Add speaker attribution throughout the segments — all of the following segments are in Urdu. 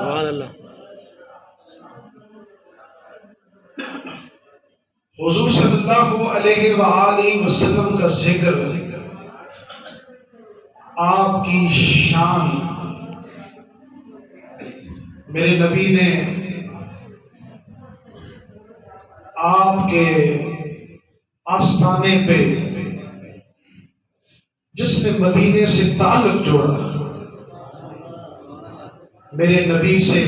Speaker 1: سبحان اللہ۔
Speaker 2: حضور صلی اللہ علیہ وآلہ وسلم کا ذکر، آپ کی شان، میرے نبی نے آپ کے آستانے پہ جس نے مدینے سے تعلق جوڑا، میرے نبی سے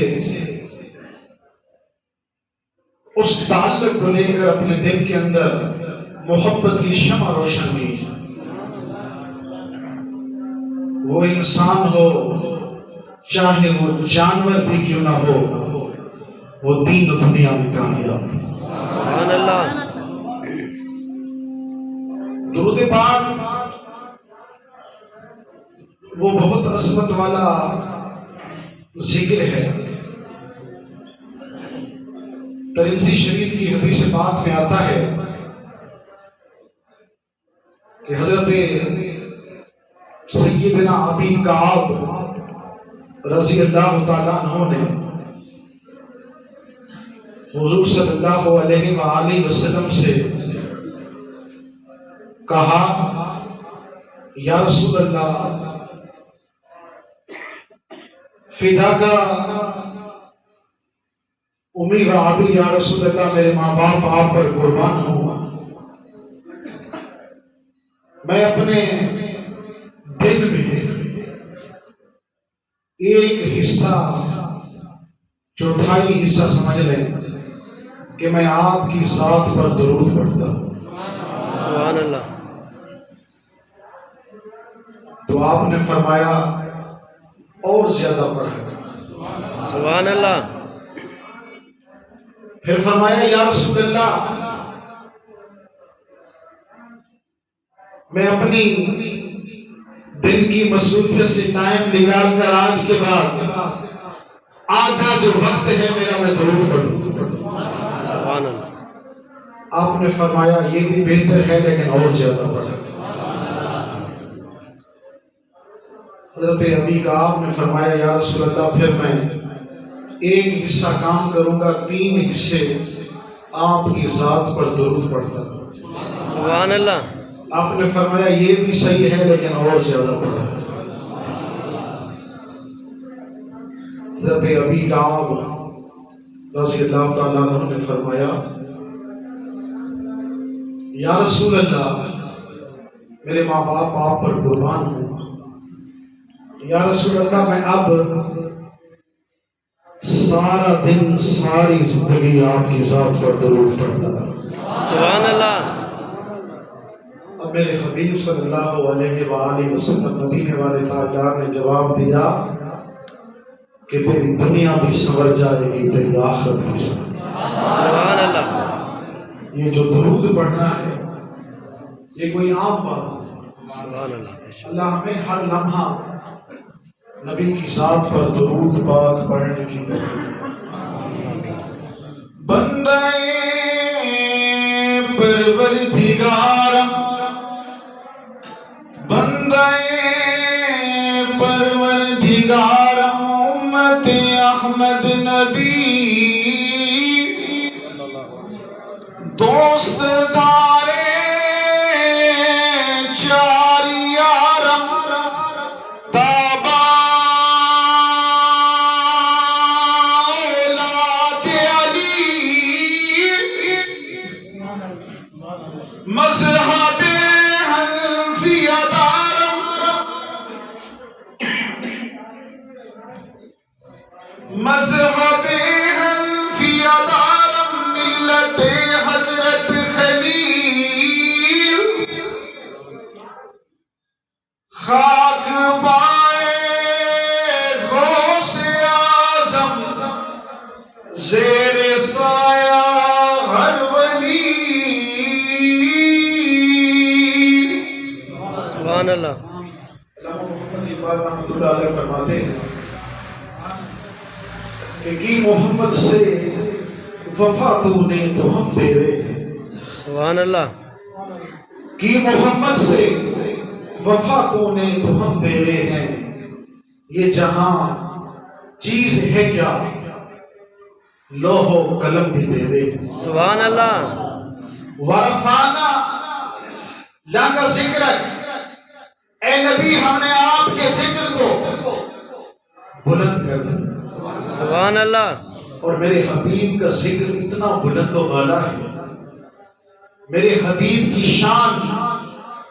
Speaker 2: اس تعلق کو لے کر اپنے دل کے اندر محبت کی شمع روشن کی۔ وہ انسان ہو چاہے وہ جانور بھی کیوں نہ ہو، وہ دین و دنیا میں کامیاب۔
Speaker 1: سبحان اللہ۔
Speaker 2: درود پاک وہ بہت عظمت والا ذکر ہے۔ ترمذی شریف کی حدیث پاک میں آتا ہے کہ حضرت سیدنا ابی کعب رضی اللہ تعالیٰ عنہ نے حضور صلی اللہ علیہ وآلہ وسلم سے کہا، یا رسول اللہ فداک امی و ابی، یا رسول اللہ میرے ماں باپ آپ پر قربان ہوں، میں اپنے دل میں ایک حصہ، چوتھائی حصہ سمجھ لیں کہ میں آپ کی ذات پر درود پڑھتا ہوں۔
Speaker 1: سبحان اللہ۔
Speaker 2: تو آپ نے فرمایا اور زیادہ پڑھا۔
Speaker 1: سبحان اللہ۔
Speaker 2: پھر فرمایا، یا رسول اللہ میں اپنی دن کی مصروفیت سے ٹائم نکال کر آج کے بعد آدھا جو وقت ہے میرا، میں درود پڑھوں۔
Speaker 1: سبحان اللہ۔
Speaker 2: آپ نے فرمایا یہ بھی بہتر ہے لیکن اور زیادہ پڑھا۔ حضرت ابی کعب نے فرمایا، یا رسول اللہ پھر میں ایک حصہ کام کروں گا، 3 حصے آپ کی ذات پر درود پڑھتا ہوں۔
Speaker 1: سبحان اللہ۔
Speaker 2: آپ نے فرمایا یہ بھی صحیح ہے لیکن اور زیادہ پڑھا۔ حضرت ابی کعب رضی اللہ تعالیٰ عنہ نے فرمایا، یا رسول اللہ میرے ماں باپ آپ پر قربان ہوں، یا رسول اللہ میں اب سارا دن ساری زندگی آپ کی ذات پر درود پڑھتا ہوں۔
Speaker 1: سبحان اللہ۔
Speaker 2: اب میرے حبیب صلی اللہ علیہ وآلہ وسلم مدینے والے تاجدار نے جواب دیا کہ تیری دنیا بھی سنور جائے گی، تیری آخرت بھی سنور جائے گی۔
Speaker 1: سبحان اللہ۔
Speaker 2: یہ جو درود پڑھنا ہے یہ کوئی عام بات نہیں۔
Speaker 1: سبحان اللہ۔
Speaker 2: اللہ ہمیں ہر لمحہ نبی کی ذات پر درود پاک پڑھنے کی توفیق۔ بندے پروردگار، بندے پروردگار امت احمد نبی، دوست دارے چار یارم تابا اولاد علی، مذہب حنفیہ دارم، مذہب حنفیہ دارم، ملت حضرت خلیل، خاک بائے غوث اعظم، زیر سایہ ہر ولی۔
Speaker 1: سبحان اللہ۔
Speaker 2: علامہ محمد اقبال رحمۃ اللہ علیہ فرماتے ہیں کہ کی محمد سے وفا تو نے تو ہم تیرے،
Speaker 1: سبحان اللہ۔
Speaker 2: کی محمد سے وفا تو نے تو ہم تیرے ہیں، یہ جہاں چیز ہے کیا لوح و قلم بھی دے دے.
Speaker 1: سبحان اللہ.
Speaker 2: ورفانا لک ذکرک، اے نبی ہم نے آپ کے ذکر کو بلند کر دیا.
Speaker 1: سبحان اللہ.
Speaker 2: اور میرے حبیب کا ذکر اتنا بلند و بالا ہے، میرے حبیب کی شان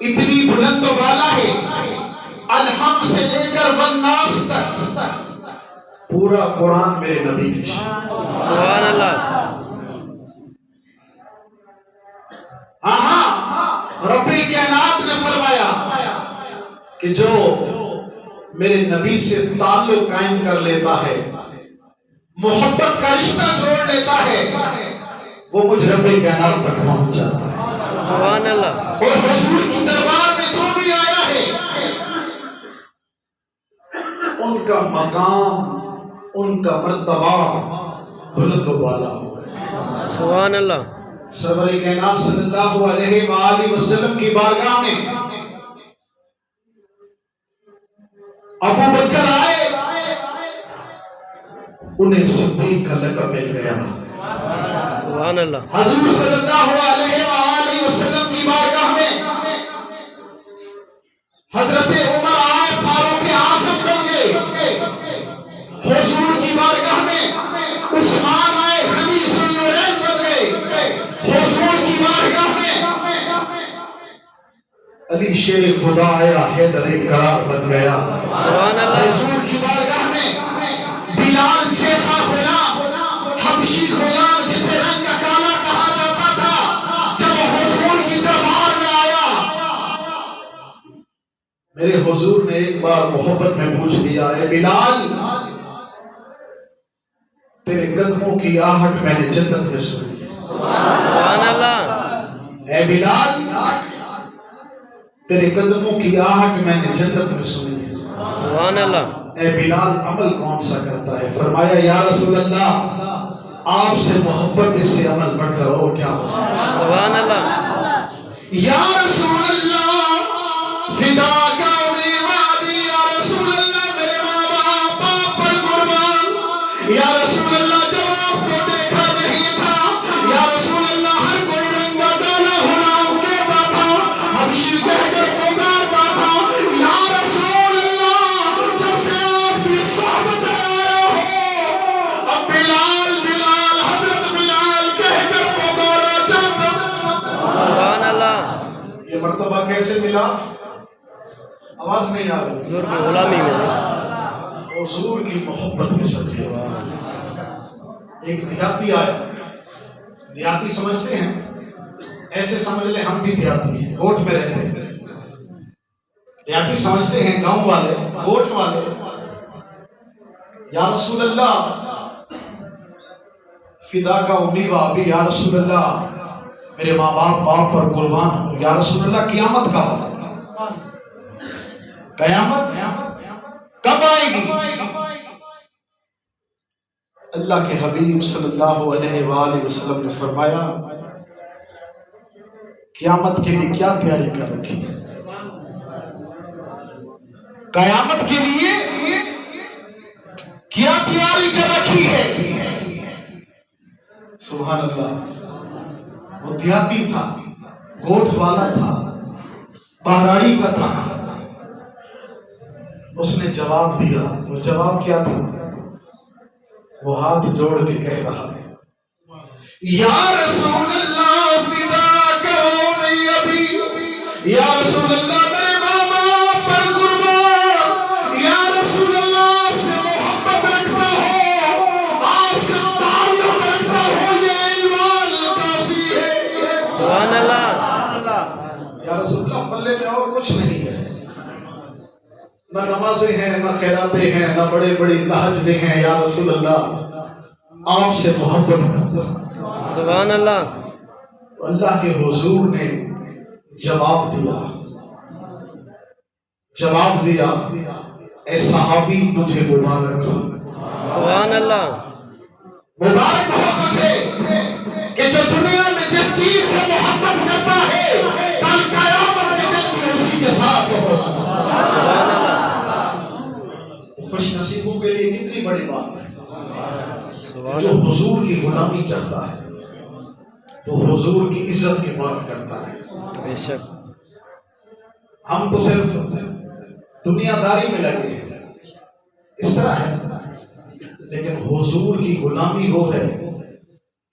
Speaker 2: اتنی بلند و بالا ہے، الحمد سے لے کر والناس تک پورا قرآن میرے نبی کی شان.
Speaker 1: سبحان اللہ.
Speaker 2: ہاں رب کائنات نے فرمایا کہ جو میرے نبی سے تعلق قائم کر لیتا ہے، محبت کا رشتہ جوڑ لیتا ہے، وہ مجھ رب کائنات تک پہنچ جاتا ہے.
Speaker 1: سبحان اللہ.
Speaker 2: اور حضور کی دربار میں جو بھی آیا ہے ان کا مقام، ان کا مرتبہ بلند و بالا ہو گیا.
Speaker 1: سبحان اللہ.
Speaker 2: سرور کائنات صلی اللہ علیہ وآلہ وسلم کی بارگاہ میں ابو بکر آئے، انہیں صدیق کا لقب مل گیا.
Speaker 1: سبحان اللہ.
Speaker 2: حضور صلی اللہ علیہ وآلہ وسلم کی بارگاہ میں حضرت عمر آئے، فاروق اعظم بن گئے. حضور کی بارگاہ میں عثمان آئے، خمیس النورین بن گئے. حضور کی بارگاہ میں علی شیر خدا آیا، حیدر قرار بن گیا.
Speaker 1: سبحان اللہ.
Speaker 2: حضور کی بارگاہ میں بلال جیسا غلام، حبشی غلام جسے رنگ کا کالا کہا جاتا تھا، جب حضور کی دربار میں آیا، میرے حضور نے ایک بار محبت میں پوچھ لیا، اے بلال تیرے قدموں کی آہٹ میں نے جنت میں سنی.
Speaker 1: سبحان اللہ.
Speaker 2: اے بلال تیرے قدموں کی آہٹ میں نے جنت میں سنی.
Speaker 1: سبحان اللہ.
Speaker 2: اے بلال عمل کون سا کرتا ہے؟ فرمایا یا رسول اللہ آپ سے محبت، اس سے عمل بڑھ کر اور کیا ہو سکتا ہے.
Speaker 1: سبحان اللہ.
Speaker 2: یا رسول اللہ فداک عمری وابی، یا رسول اللہ میرے ماں باپ پر قربان، یا رسول اللہ جب آپ کو دیکھا نہیں تھا، یا رسول اللہ ہر کوئی رنگ بدلا غلام کہتا تھا، حبشی کہہ کر پکارتا تھا. یا رسول اللہ جب سے آپ کی صحبت میں آیا ہو، اب بلال بلال حضرت بلال کہہ کر پکارا جاتا.
Speaker 1: سبحان اللہ.
Speaker 2: یہ مرتبہ کیسے ملا؟ آواز نہیں آ رہی.
Speaker 1: حضور کی غلامی میں.
Speaker 2: حضور کی محبت کے ساتھ. ایک دیہاتی آیا، دیہاتی سمجھتے ہیں، ایسے سمجھ لیں ہم بھی دیہاتی ہیں، گوٹ میں رہتے ہیں. دیہاتی سمجھتے ہیں گاؤں والے، گوٹ والے. یا رسول اللہ فدا کا امی و ابی، یا رسول اللہ میرے ماں باپ پر قربان ہو. یا رسول اللہ قیامت کا وقت، قیامت کب آئے گی؟ اللہ کے حبیب صلی اللہ علیہ وآلہ وسلم نے فرمایا قیامت کے لیے کیا تیاری کر رکھی ہے؟ قیامت کے لیے کیا تیاری کر رکھی ہے؟ سبحان اللہ. وہ دیہاتی تھا، گوٹ والا تھا، پہاڑی کا تھا. اس نے جواب دیا. وہ جواب کیا تھا؟ وہ ہاتھ جوڑ کے کہہ رہا ہے یا رسول اللہ فداک امی ابی، یا رسول اللہ میرے ماں باپ پر قربان، یا رسول اللہ آپ سے محبت رکھتا ہوں، آپ سے تعلق رکھتا ہوں، یہ ایمان کافی ہے.
Speaker 1: سبحان اللہ.
Speaker 2: یا رسول اللہ پلے میں اور کچھ نہیں ہے، نہ نمازیں ہیں، نہ خیراتیں ہیں، نہ بڑے بڑی تہجدیں ہیں. یا رسول اللہ آپ سے محبت.
Speaker 1: سبحان اللہ.
Speaker 2: اللہ کے حضور نے جواب دیا، جواب دیا اے صحابی تجھے مبارک ہو.
Speaker 1: سبحان اللہ.
Speaker 2: مبارک ہو تجھے کہ جو دنیا میں جس چیز سے محبت کرتا ہے کل قیامت کے دن بھی اسی کے ساتھ ہو.
Speaker 1: سبحان اللہ.
Speaker 2: خوش نصیبوں کے لیے کتنی بڑی بات بات ہے
Speaker 1: سبحان
Speaker 2: جو
Speaker 1: اللہ
Speaker 2: حضور کی غلامی چاہتا ہے تو حضور کی عزت کی بات کرتا ہے.
Speaker 1: بے شک
Speaker 2: ہم تو صرف دنیا داری میں لگے ہیں اس طرح ہے، لیکن حضور کی غلامی وہ ہے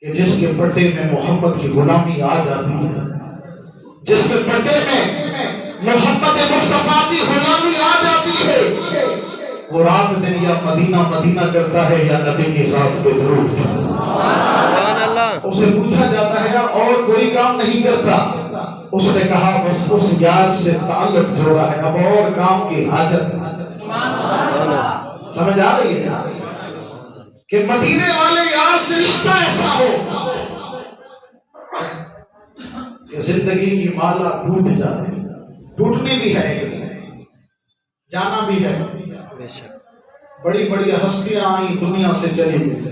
Speaker 2: کہ جس کے پٹے میں محمد کی غلامی آ جاتی ہے، جس کے پٹے میں محمد مصطفیٰ کی غلامی آ جاتی ہے، وہ رات دن یا مدینہ مدینہ کرتا ہے یا نبی کے ساتھ پہ درود کرتا ہے.
Speaker 1: سبحان اللہ
Speaker 2: اسے پوچھا جاتا ہے اور کوئی کام نہیں کرتا، اس نے کہا بس اس یار سے تعلق جوڑا ہے، اب اور کام کی حاجت نہیں.
Speaker 1: سبحان اللہ
Speaker 2: سمجھ آ رہی ہے کہ مدینے والے یار سے رشتہ ایسا ہو کہ زندگی کی مالا ٹوٹ جائے، ٹوٹنی بھی ہے ایک دن، جانا بھی ہے.
Speaker 1: بے شک
Speaker 2: بڑی بڑی ہستیاں آئیں دنیا سے چلی گئی،